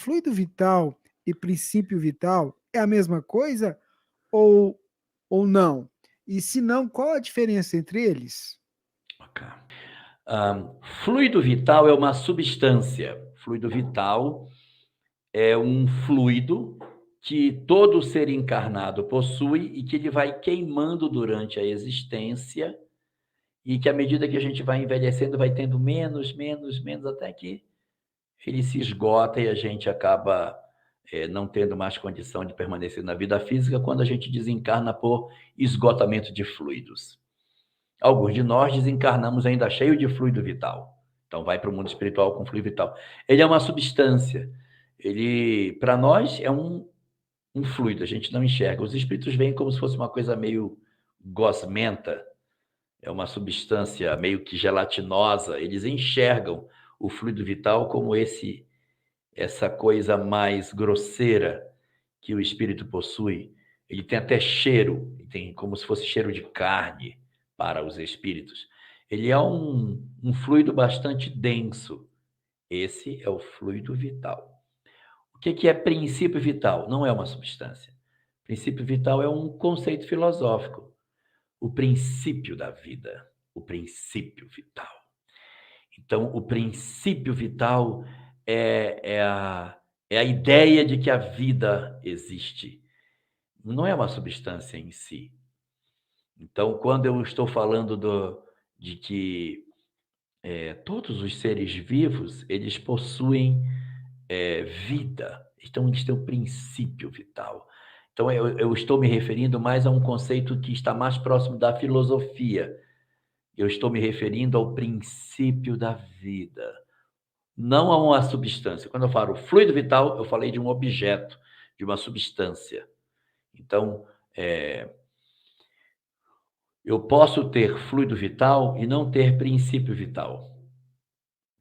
Fluido vital e princípio vital é a mesma coisa ou, ou não? E se não, qual a diferença entre eles? Ok. Fluido vital é uma substância. Fluido vital é um fluido que todo ser encarnado possui e que ele vai queimando durante a existência e que à medida que a gente vai envelhecendo vai tendo menos, menos, menos até que ele se esgota e a gente acaba não tendo mais condição de permanecer na vida física quando a gente desencarna por esgotamento de fluidos. Alguns de nós desencarnamos ainda cheio de fluido vital. Então vai para o mundo espiritual com fluido vital. Ele é uma substância. Ele, para nós, é um fluido, a gente não enxerga. Os espíritos veem como se fosse uma coisa meio gosmenta, é uma substância meio que gelatinosa. Eles enxergam o fluido vital como essa coisa mais grosseira que o espírito possui. Ele tem até cheiro, tem como se fosse cheiro de carne para os espíritos. Ele é um fluido bastante denso. Esse é o fluido vital. O que é princípio vital? Não é uma substância. Princípio vital é um conceito filosófico. O princípio da vida. O princípio vital. Então, o princípio vital é a ideia de que a vida existe. Não é uma substância em si. Então, quando eu estou falando de que todos os seres vivos, eles possuem vida, então eles têm um princípio vital. Então, eu estou me referindo mais a um conceito que está mais próximo da filosofia. Eu estou me referindo ao princípio da vida, não a uma substância. Quando eu falo fluido vital, eu falei de um objeto, de uma substância. Então, eu posso ter fluido vital e não ter princípio vital.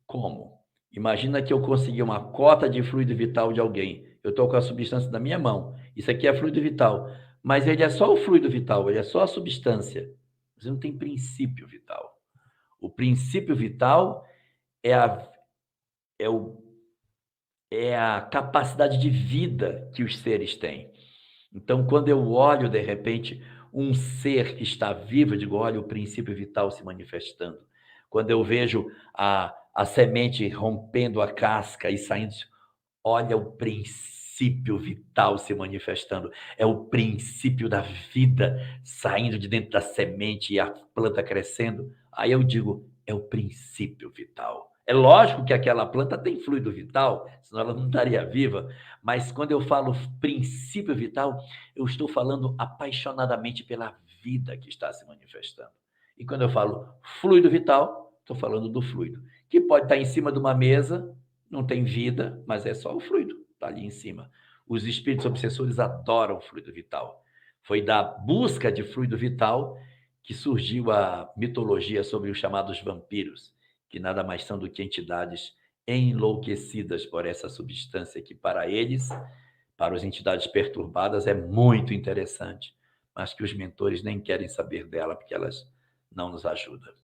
Como? Imagina que eu consegui uma cota de fluido vital de alguém. Eu estou com a substância na minha mão. Isso aqui é fluido vital. Mas ele é só o fluido vital, ele é só a substância. Você não tem princípio vital. O princípio vital é a, é o, é a capacidade de vida que os seres têm. Então, quando eu olho, de repente, um ser que está vivo, eu digo, olha o princípio vital se manifestando. Quando eu vejo a semente rompendo a casca e saindo, olha o princípio vital se manifestando. É o princípio da vida saindo de dentro da semente e a planta crescendo. Aí eu digo, é o princípio vital. É lógico que aquela planta tem fluido vital, senão ela não estaria viva. Mas quando eu falo princípio vital, eu estou falando apaixonadamente pela vida que está se manifestando. E quando eu falo fluido vital, estou falando do fluido, que pode estar em cima de uma mesa, não tem vida, mas é só o fluido, está ali em cima. Os espíritos obsessores adoram o fluido vital. Foi da busca de fluido vital que surgiu a mitologia sobre os chamados vampiros, que nada mais são do que entidades enlouquecidas por essa substância que para eles, para as entidades perturbadas, é muito interessante, mas que os mentores nem querem saber dela porque elas não nos ajudam.